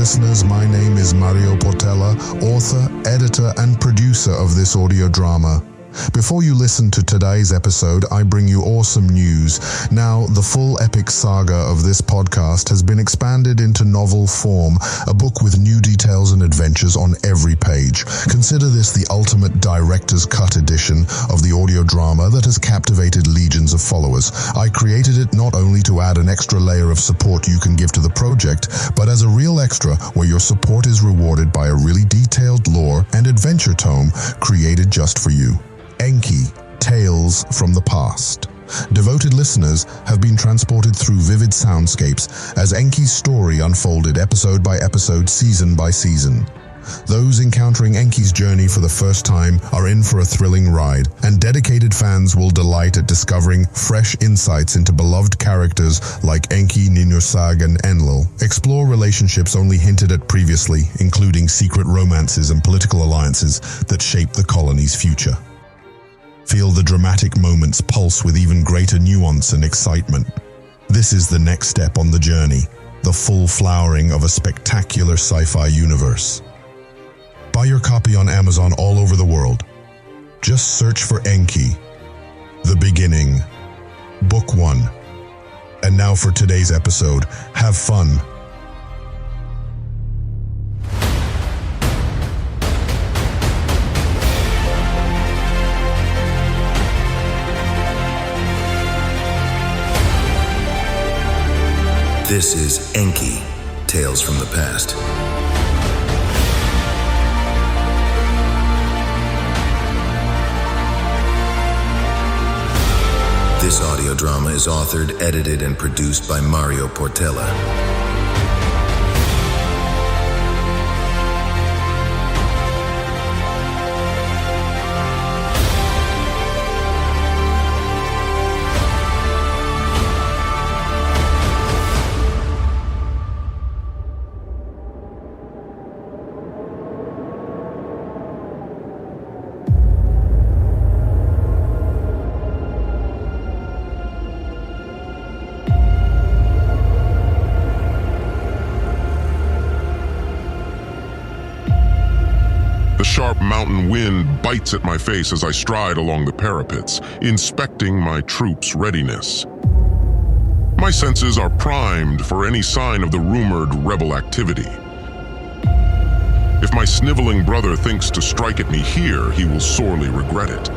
listeners, my name is Mário Portela, author, editor, and producer of this audio drama. Before you listen to today's episode, I bring you awesome news. Now, the full epic saga of this podcast has been expanded into novel form, a book with new details and adventures on every page. Consider this the ultimate director's cut edition of the audio drama that has captivated legions of followers. I created it not only to add an extra layer of support you can give to the project, but as a real extra where your support is rewarded by a really detailed lore and adventure tome created just for you. Enki, Tales from the Past. Devoted listeners have been transported through vivid soundscapes as Enki's story unfolded episode by episode, season by season. Those encountering Enki's journey for the first time are in for a thrilling ride, and dedicated fans will delight at discovering fresh insights into beloved characters like Enki, Ninhursag, and Enlil. Explore relationships only hinted at previously, including secret romances and political alliances that shape the colony's future. Feel the dramatic moments pulse with even greater nuance and excitement. This is the next step on the journey, the full flowering of a spectacular sci-fi universe. Buy your copy on Amazon all over the world. Just search for Enki, The Beginning, Book 1. And now for today's episode, have fun. This is Enki, Tales from the Past. This audio drama is authored, edited, and produced by Mário Portela. The sharp mountain wind bites at my face as I stride along the parapets, inspecting my troops' readiness. My senses are primed for any sign of the rumored rebel activity. If my sniveling brother thinks to strike at me here, he will sorely regret it.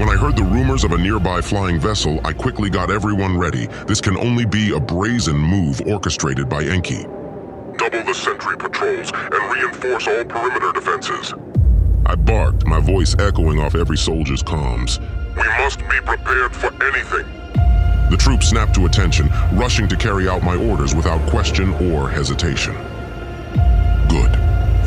When I heard the rumors of a nearby flying vessel, I quickly got everyone ready. This can only be a brazen move orchestrated by Enki. Double the sentry patrols and reinforce all perimeter defenses. I barked, my voice echoing off every soldier's comms. We must be prepared for anything. The troops snapped to attention, rushing to carry out my orders without question or hesitation. Good.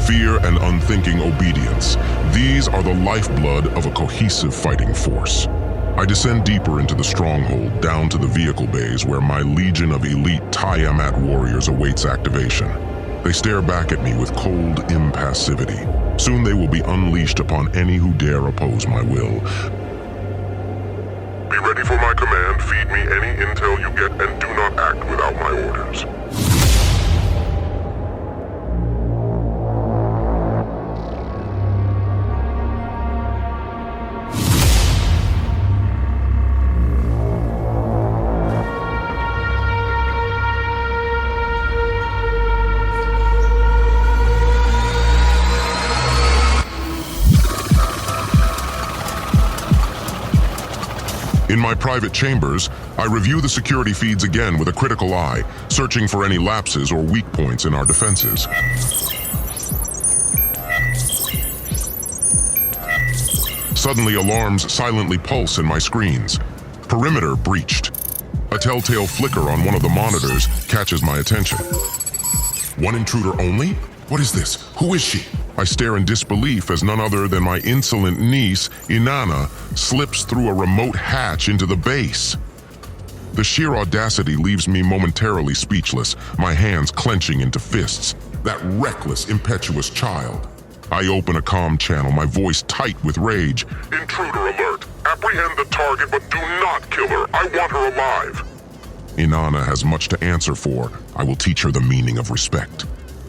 Fear and unthinking obedience. These are the lifeblood of a cohesive fighting force. I descend deeper into the stronghold, down to the vehicle bays where my legion of elite Tiamat warriors awaits activation. They stare back at me with cold impassivity. Soon they will be unleashed upon any who dare oppose my will. Be ready for my command, feed me any intel you get, and do not act without my orders. In my private chambers, I review the security feeds again with a critical eye, searching for any lapses or weak points in our defenses. Suddenly, alarms silently pulse in my screens. Perimeter breached. A telltale flicker on one of the monitors catches my attention. One intruder only? What is this? Who is she? I stare in disbelief as none other than my insolent niece, Inanna, slips through a remote hatch into the base. The sheer audacity leaves me momentarily speechless, my hands clenching into fists. That reckless, impetuous child. I open a comm channel, my voice tight with rage. Intruder alert! Apprehend the target, but do not kill her. I want her alive. Inanna has much to answer for. I will teach her the meaning of respect.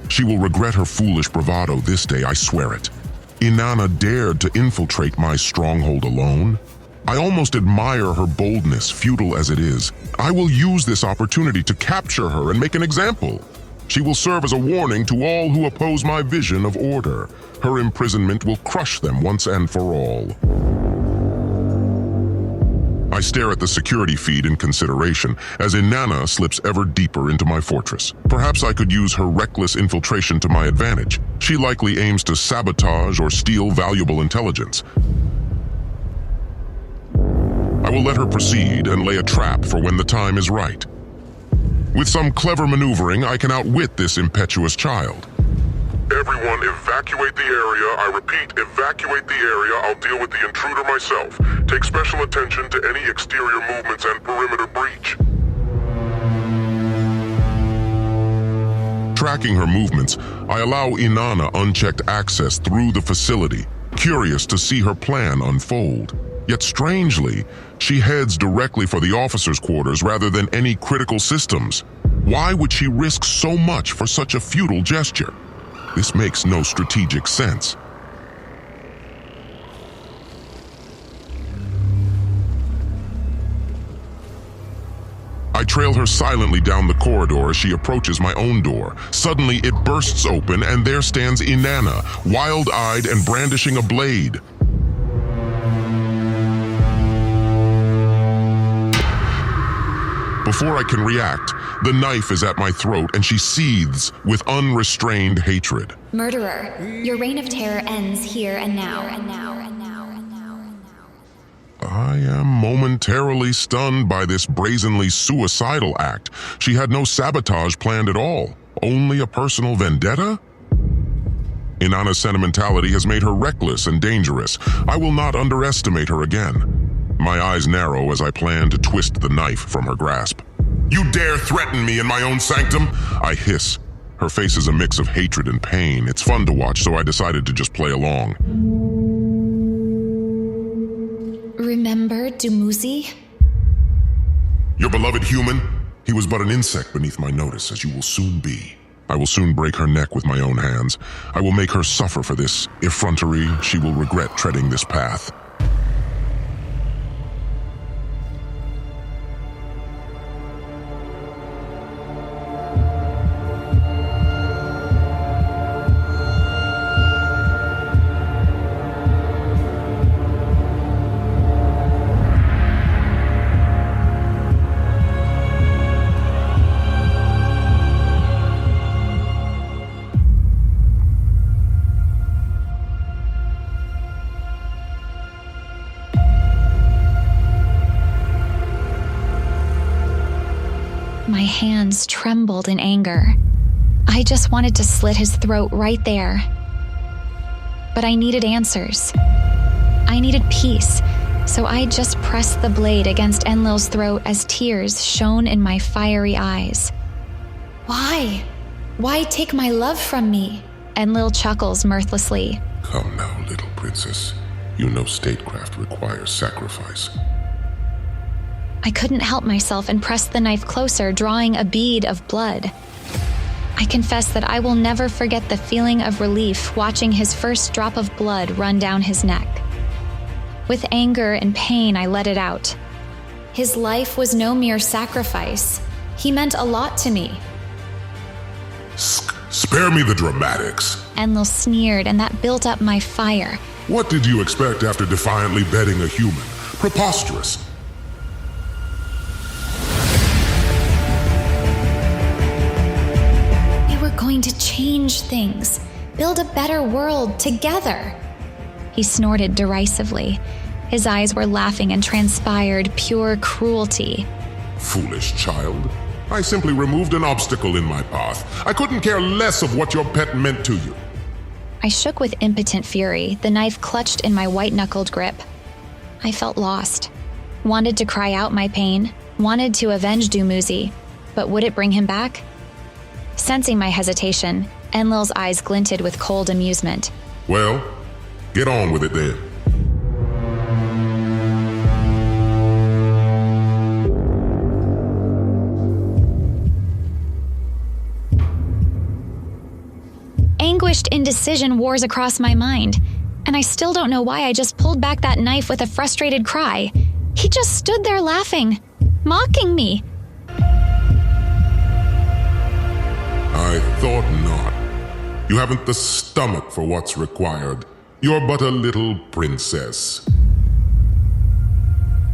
She will regret her foolish bravado this day, I swear it. Inanna dared to infiltrate my stronghold alone. I almost admire her boldness, futile as it is. I will use this opportunity to capture her and make an example. She will serve as a warning to all who oppose my vision of order. Her imprisonment will crush them once and for all. I stare at the security feed in consideration as Inanna slips ever deeper into my fortress. Perhaps I could use her reckless infiltration to my advantage. She likely aims to sabotage or steal valuable intelligence. I will let her proceed and lay a trap for when the time is right. With some clever maneuvering, I can outwit this impetuous child. Everyone evacuate the area. I repeat, evacuate the area. I'll deal with the intruder myself. Take special attention to any exterior movements and perimeter breach. Tracking her movements, I allow Inanna unchecked access through the facility, curious to see her plan unfold. Yet strangely, she heads directly for the officers' quarters rather than any critical systems. Why would she risk so much for such a futile gesture? This makes no strategic sense. I trail her silently down the corridor as she approaches my own door. Suddenly, it bursts open and there stands Inanna, wild-eyed and brandishing a blade. Before I can react, the knife is at my throat and she seethes with unrestrained hatred. Murderer, your reign of terror ends here and now. I am momentarily stunned by this brazenly suicidal act. She had no sabotage planned at all, only a personal vendetta? Inanna's sentimentality has made her reckless and dangerous. I will not underestimate her again. My eyes narrow as I plan to twist the knife from her grasp. You dare threaten me in my own sanctum? I hiss. Her face is a mix of hatred and pain. It's fun to watch, so I decided to just play along. Remember Dumuzi? Your beloved human? He was but an insect beneath my notice, as you will soon be. I will soon break her neck with my own hands. I will make her suffer for this effrontery. She will regret treading this path. My hands trembled in anger. I just wanted to slit his throat right there. But I needed answers. I needed peace, so I just pressed the blade against Enlil's throat as tears shone in my fiery eyes. Why? Why take my love from me? Enlil chuckles mirthlessly. Come now, little princess. You know statecraft requires sacrifice. I couldn't help myself and pressed the knife closer, drawing a bead of blood. I confess that I will never forget the feeling of relief watching his first drop of blood run down his neck. With anger and pain, I let it out. His life was no mere sacrifice. He meant a lot to me. Spare me the dramatics. Enlil sneered, and that built up my fire. What did you expect after defiantly bedding a human? Preposterous. Going to change things, build a better world together. He snorted derisively. His eyes were laughing and transpired pure cruelty. Foolish child. I simply removed an obstacle in my path. I couldn't care less of what your pet meant to you. I shook with impotent fury, the knife clutched in my white-knuckled grip. I felt lost. Wanted to cry out my pain, wanted to avenge Dumuzi, but would it bring him back? Sensing my hesitation, Enlil's eyes glinted with cold amusement. Well, get on with it then. Anguished indecision wars across my mind, and I still don't know why I just pulled back that knife with a frustrated cry. He just stood there laughing, mocking me. I thought not. You haven't the stomach for what's required. You're but a little princess.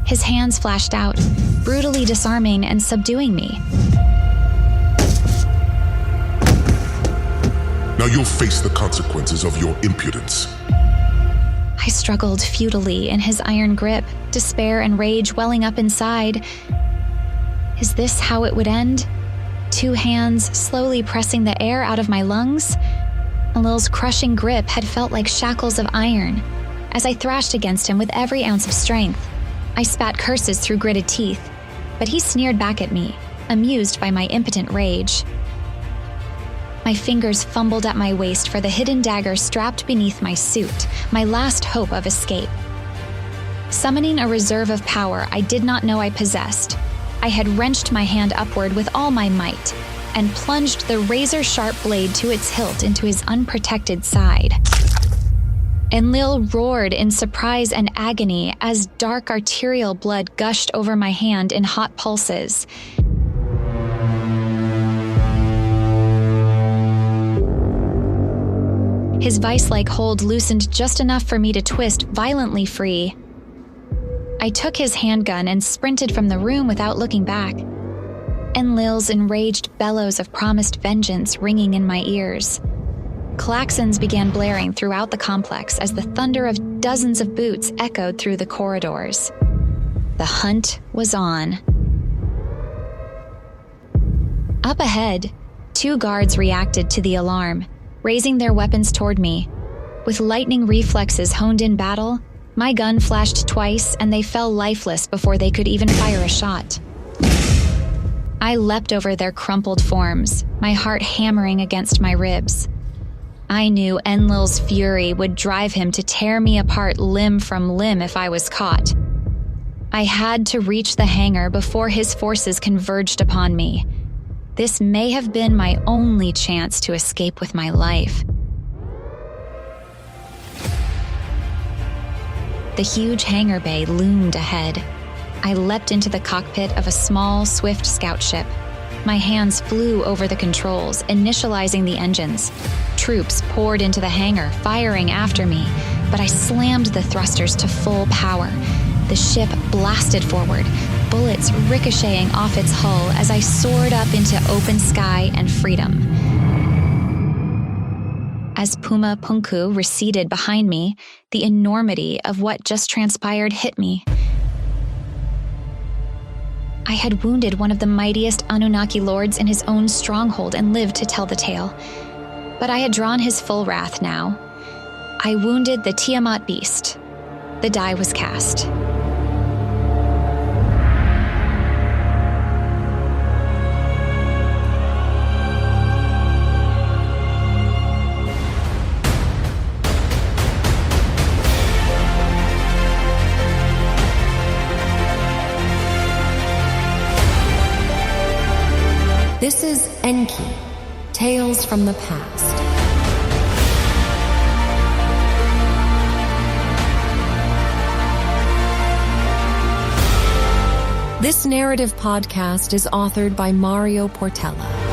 His hands flashed out, brutally disarming and subduing me. Now you'll face the consequences of your impudence. I struggled futilely in his iron grip, despair and rage welling up inside. Is this how it would end? 2 hands slowly pressing the air out of my lungs? Enlil's crushing grip had felt like shackles of iron. As I thrashed against him with every ounce of strength, I spat curses through gritted teeth, but he sneered back at me, amused by my impotent rage. My fingers fumbled at my waist for the hidden dagger strapped beneath my suit, my last hope of escape. Summoning a reserve of power I did not know I possessed, I had wrenched my hand upward with all my might and plunged the razor-sharp blade to its hilt into his unprotected side. Enlil roared in surprise and agony as dark arterial blood gushed over my hand in hot pulses. His vice-like hold loosened just enough for me to twist violently free. I took his handgun and sprinted from the room without looking back, Enlil's enraged bellows of promised vengeance ringing in my ears. Klaxons began blaring throughout the complex as the thunder of dozens of boots echoed through the corridors. The hunt was on. Up ahead, 2 guards reacted to the alarm, raising their weapons toward me. With lightning reflexes honed in battle, my gun flashed twice and they fell lifeless before they could even fire a shot. I leapt over their crumpled forms, my heart hammering against my ribs. I knew Enlil's fury would drive him to tear me apart limb from limb if I was caught. I had to reach the hangar before his forces converged upon me. This may have been my only chance to escape with my life. The huge hangar bay loomed ahead. I leapt into the cockpit of a small, swift scout ship. My hands flew over the controls, initializing the engines. Troops poured into the hangar, firing after me, but I slammed the thrusters to full power. The ship blasted forward, bullets ricocheting off its hull as I soared up into open sky and freedom. As Puma Punku receded behind me, the enormity of what just transpired hit me. I had wounded one of the mightiest Anunnaki lords in his own stronghold and lived to tell the tale. But I had drawn his full wrath now. I wounded the Tiamat beast. The die was cast. This is Enki, Tales from the Past. This narrative podcast is authored by Mario Portela.